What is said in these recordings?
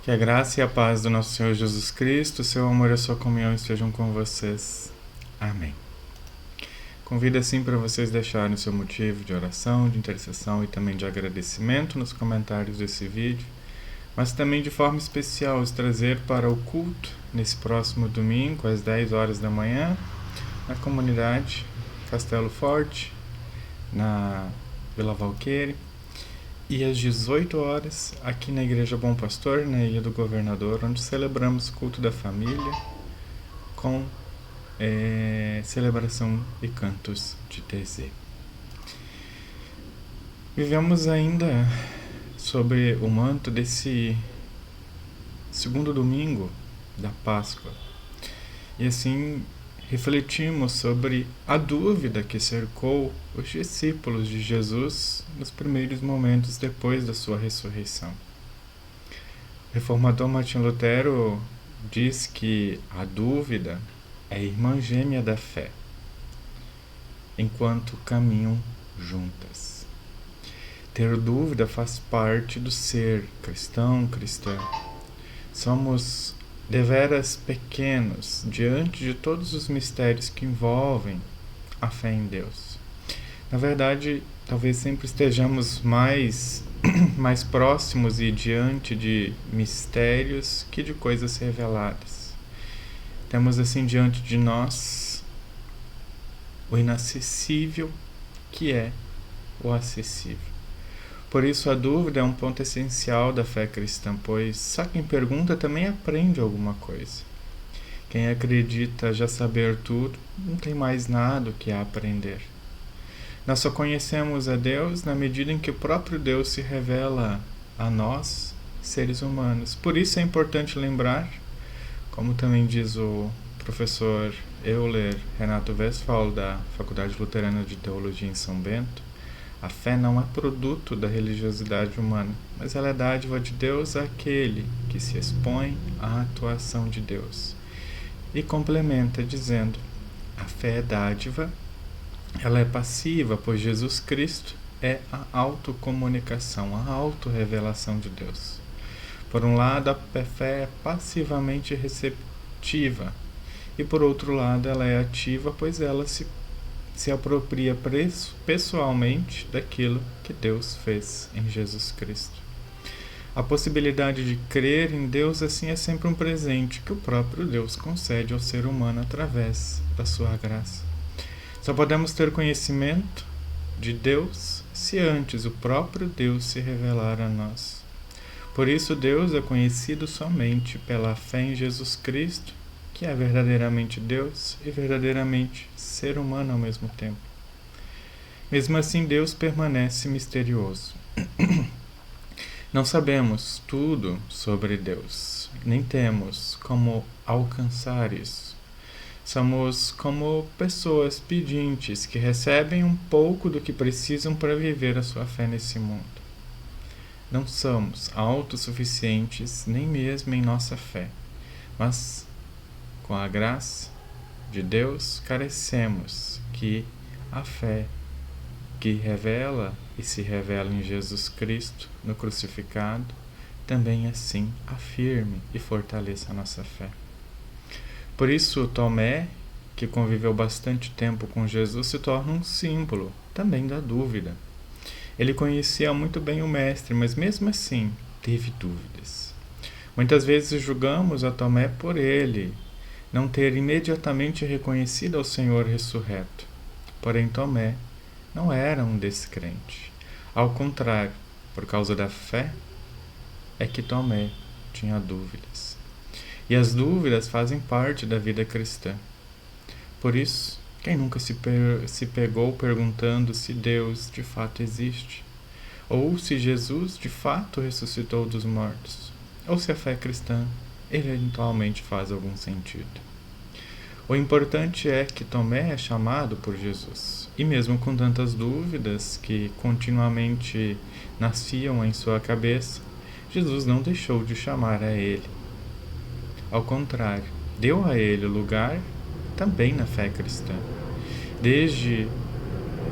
Que a graça e a paz do nosso Senhor Jesus Cristo, seu amor e a sua comunhão estejam com vocês. Amém. Convido assim para vocês deixarem o seu motivo de oração, de intercessão e também de agradecimento nos comentários desse vídeo, mas também de forma especial os trazer para o culto nesse próximo domingo, às 10 horas da manhã, na comunidade Castelo Forte, na Vila Valqueire, e às 18 horas, aqui na Igreja Bom Pastor, na Ilha do Governador, onde celebramos o culto da família com celebração e cantos de TZ. Vivemos ainda sobre o manto desse segundo domingo da Páscoa. E assim refletimos sobre a dúvida que cercou os discípulos de Jesus nos primeiros momentos depois da sua ressurreição. O reformador Martim Lutero diz que a dúvida é a irmã gêmea da fé, enquanto caminham juntas. Ter dúvida faz parte do ser cristão. Somos deveras pequenos diante de todos os mistérios que envolvem a fé em Deus. Na verdade, talvez sempre estejamos mais próximos e diante de mistérios que de coisas reveladas. Temos assim diante de nós o inacessível, que é o acessível. Por isso a dúvida é um ponto essencial da fé cristã, pois só quem pergunta também aprende alguma coisa. Quem acredita já saber tudo, não tem mais nada que aprender. Nós só conhecemos a Deus na medida em que o próprio Deus se revela a nós, seres humanos. Por isso é importante lembrar, como também diz o professor Euler Renato Westphal, da Faculdade Luterana de Teologia em São Bento, a fé não é produto da religiosidade humana, mas ela é dádiva de Deus àquele que se expõe à atuação de Deus. E complementa dizendo, a fé é dádiva, ela é passiva, pois Jesus Cristo é a autocomunicação, a autorrevelação de Deus. Por um lado, a fé é passivamente receptiva, e por outro lado, ela é ativa, pois ela se apropria pessoalmente daquilo que Deus fez em Jesus Cristo. A possibilidade de crer em Deus assim é sempre um presente que o próprio Deus concede ao ser humano através da sua graça. Só podemos ter conhecimento de Deus se antes o próprio Deus se revelar a nós. Por isso Deus é conhecido somente pela fé em Jesus Cristo, que é verdadeiramente Deus e verdadeiramente ser humano ao mesmo tempo. Mesmo assim, Deus permanece misterioso. Não sabemos tudo sobre Deus, nem temos como alcançar isso. Somos como pessoas pedintes que recebem um pouco do que precisam para viver a sua fé nesse mundo. Não somos autossuficientes nem mesmo em nossa fé, mas com a graça de Deus, carecemos que a fé que revela e se revela em Jesus Cristo, no crucificado, também assim afirme e fortaleça a nossa fé. Por isso, Tomé, que conviveu bastante tempo com Jesus, se torna um símbolo também da dúvida. Ele conhecia muito bem o Mestre, mas mesmo assim teve dúvidas. Muitas vezes julgamos a Tomé por ele não ter imediatamente reconhecido ao Senhor ressurreto. Porém, Tomé não era um descrente. Ao contrário, por causa da fé, é que Tomé tinha dúvidas. E as dúvidas fazem parte da vida cristã. Por isso, quem nunca se pegou perguntando se Deus de fato existe? Ou se Jesus de fato ressuscitou dos mortos? Ou se a fé cristã eventualmente faz algum sentido? O importante é que Tomé é chamado por Jesus, e mesmo com tantas dúvidas que continuamente nasciam em sua cabeça, Jesus não deixou de chamar a ele. Ao contrário, deu a ele lugar também na fé cristã, desde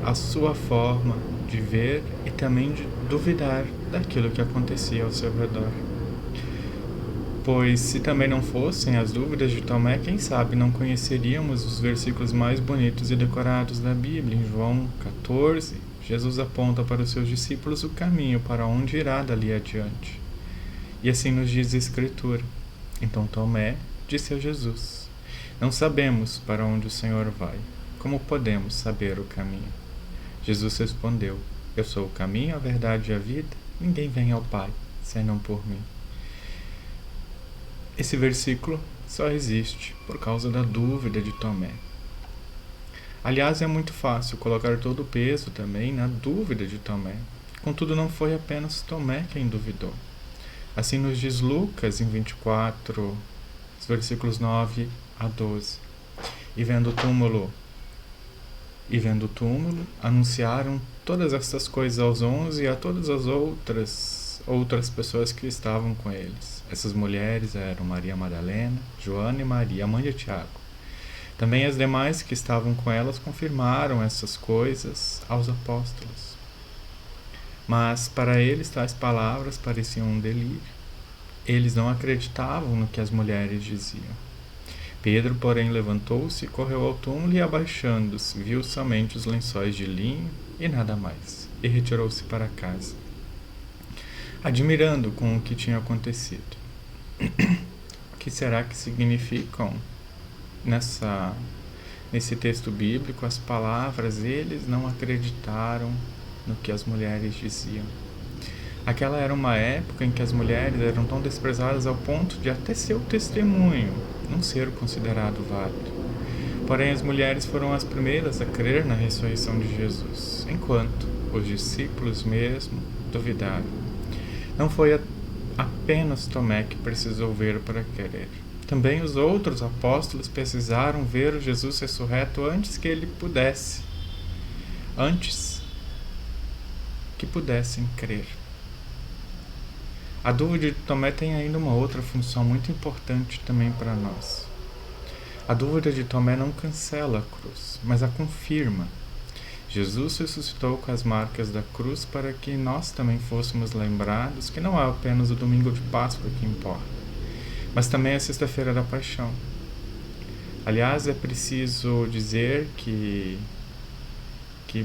a sua forma de ver e também de duvidar daquilo que acontecia ao seu redor. Pois se também não fossem as dúvidas de Tomé, quem sabe não conheceríamos os versículos mais bonitos e decorados da Bíblia. Em João 14, Jesus aponta para os seus discípulos o caminho para onde irá dali adiante. E assim nos diz a Escritura. Então Tomé disse a Jesus: Não sabemos para onde o Senhor vai. Como podemos saber o caminho? Jesus respondeu: Eu sou o caminho, a verdade e a vida. Ninguém vem ao Pai, senão por mim. Esse versículo só existe por causa da dúvida de Tomé. Aliás, é muito fácil colocar todo o peso também na dúvida de Tomé. Contudo, não foi apenas Tomé quem duvidou. Assim nos diz Lucas em 24, os versículos 9 a 12. E vendo o túmulo, anunciaram todas estas coisas aos 11 e a todas as outras pessoas que estavam com eles. Essas mulheres eram Maria Madalena, Joana e Maria, mãe de Tiago. Também as demais que estavam com elas confirmaram essas coisas aos apóstolos. Mas para eles tais palavras pareciam um delírio. Eles não acreditavam no que as mulheres diziam. Pedro, porém, levantou-se e correu ao túmulo e, abaixando-se, viu somente os lençóis de linho e nada mais, e retirou-se para casa, admirando com o que tinha acontecido. O que será que significam nesse texto bíblico as palavras? Eles não acreditaram no que as mulheres diziam. Aquela era uma época em que as mulheres eram tão desprezadas ao ponto de até seu testemunho não ser considerado válido. Porém, as mulheres foram as primeiras a crer na ressurreição de Jesus, enquanto os discípulos mesmo duvidaram. Não foi apenas Tomé que precisou ver para crer. Também os outros apóstolos precisaram ver o Jesus ressurreto antes que pudessem crer. A dúvida de Tomé tem ainda uma outra função muito importante também para nós. A dúvida de Tomé não cancela a cruz, mas a confirma. Jesus ressuscitou com as marcas da cruz para que nós também fôssemos lembrados que não é apenas o domingo de Páscoa que importa, mas também a sexta-feira da Paixão. Aliás, é preciso dizer que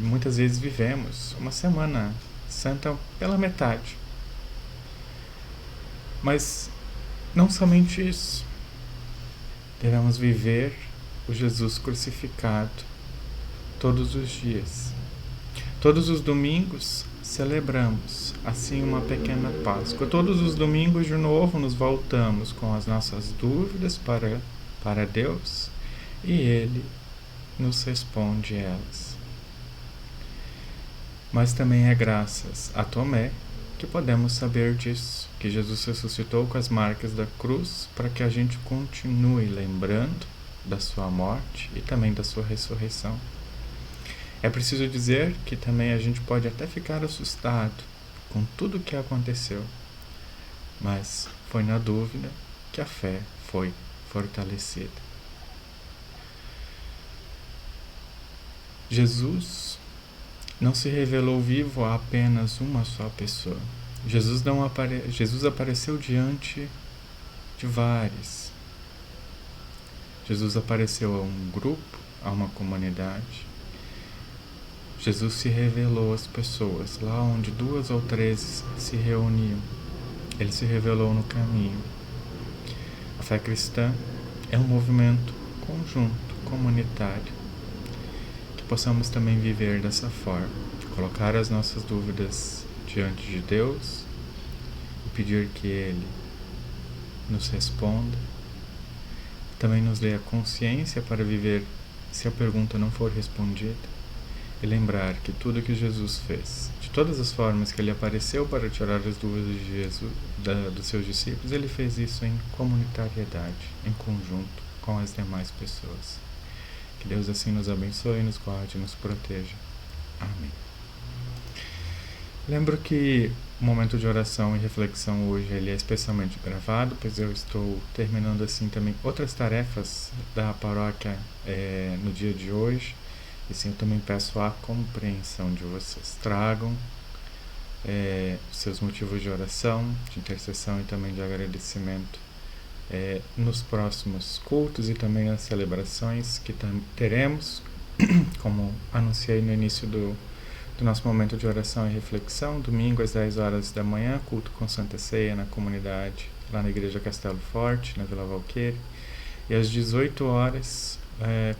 muitas vezes vivemos uma Semana Santa pela metade. Mas não somente isso. Devemos viver o Jesus crucificado todos os dias. Todos os domingos celebramos assim uma pequena Páscoa. Todos os domingos de novo nos voltamos com as nossas dúvidas para Deus e Ele nos responde elas. Mas também é graças a Tomé que podemos saber disso, que Jesus ressuscitou com as marcas da cruz para que a gente continue lembrando da sua morte e também da sua ressurreição. É preciso dizer que também a gente pode até ficar assustado com tudo o que aconteceu, mas foi na dúvida que a fé foi fortalecida. Jesus não se revelou vivo a apenas uma só pessoa. Jesus apareceu diante de vários. Jesus apareceu a um grupo, a uma comunidade. Jesus se revelou às pessoas, lá onde 2 ou 3 se reuniam. Ele se revelou no caminho. A fé cristã é um movimento conjunto, comunitário. Que possamos também viver dessa forma, colocar as nossas dúvidas diante de Deus e pedir que Ele nos responda. Também nos dê a consciência para viver se a pergunta não for respondida. E lembrar que tudo que Jesus fez, de todas as formas que Ele apareceu para tirar as dúvidas de Jesus, dos seus discípulos, Ele fez isso em comunitariedade, em conjunto com as demais pessoas. Que Deus assim nos abençoe, nos guarde e nos proteja. Amém. Lembro que o momento de oração e reflexão hoje ele é especialmente gravado, pois eu estou terminando assim também outras tarefas da paróquia no dia de hoje. E sim, eu também peço a compreensão de vocês. Tragam seus motivos de oração, de intercessão e também de agradecimento nos próximos cultos e também nas celebrações que teremos, como anunciei no início do nosso momento de oração e reflexão. Domingo às 10 horas da manhã, culto com Santa Ceia na comunidade, lá na Igreja Castelo Forte, na Vila Valqueire. E às 18 horas,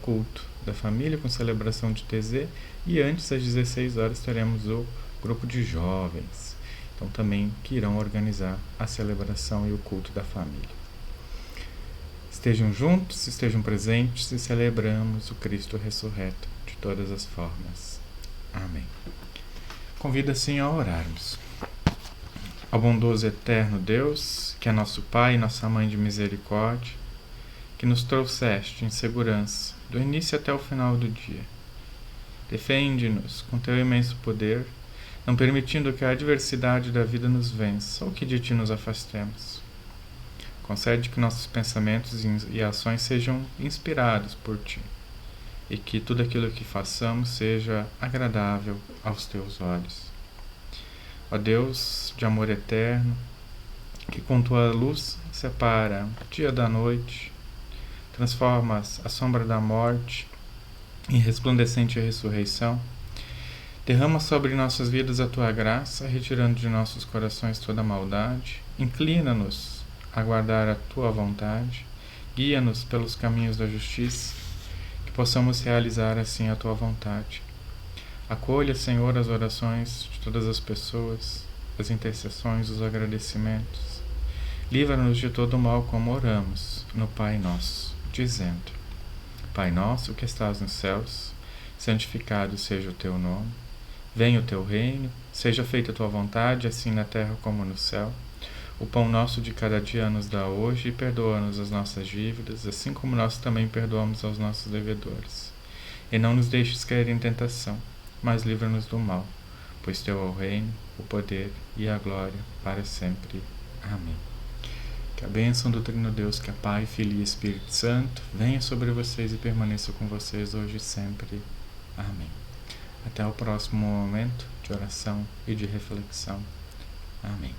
culto da família com celebração de TZ. E antes, às 16 horas, teremos o grupo de jovens, então também que irão organizar a celebração e o culto da família. Estejam juntos, estejam presentes e celebramos o Cristo ressurreto de todas as formas. Amém. Convido assim a orarmos. Ao bondoso e eterno Deus, que é nosso Pai e nossa Mãe de misericórdia, que nos trouxeste em segurança do início até o final do dia. Defende-nos com teu imenso poder, não permitindo que a adversidade da vida nos vença ou que de ti nos afastemos. Concede que nossos pensamentos e ações sejam inspirados por ti e que tudo aquilo que façamos seja agradável aos teus olhos. Ó Deus de amor eterno, que com tua luz separa o dia da noite, transformas a sombra da morte em resplandecente ressurreição, derrama sobre nossas vidas a tua graça, retirando de nossos corações toda maldade, inclina-nos a guardar a tua vontade, guia-nos pelos caminhos da justiça, que possamos realizar assim a tua vontade. Acolha, Senhor, as orações de todas as pessoas, as intercessões, os agradecimentos. Livra-nos de todo o mal como oramos no Pai Nosso, dizendo: Pai nosso que estás nos céus, santificado seja o teu nome. Venha o teu reino, seja feita a tua vontade, assim na terra como no céu. O pão nosso de cada dia nos dá hoje e perdoa-nos as nossas dívidas, assim como nós também perdoamos aos nossos devedores. E não nos deixes cair em tentação, mas livra-nos do mal, pois teu é o reino, o poder e a glória para sempre. Amém. Que a bênção do Trino Deus, que é Pai, Filho e Espírito Santo, venha sobre vocês e permaneça com vocês hoje e sempre. Amém. Até o próximo momento de oração e de reflexão. Amém.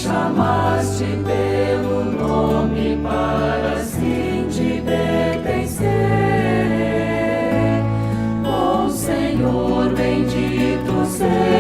Chamaste pelo nome para assim te pertencer. Ó Senhor, bendito seja.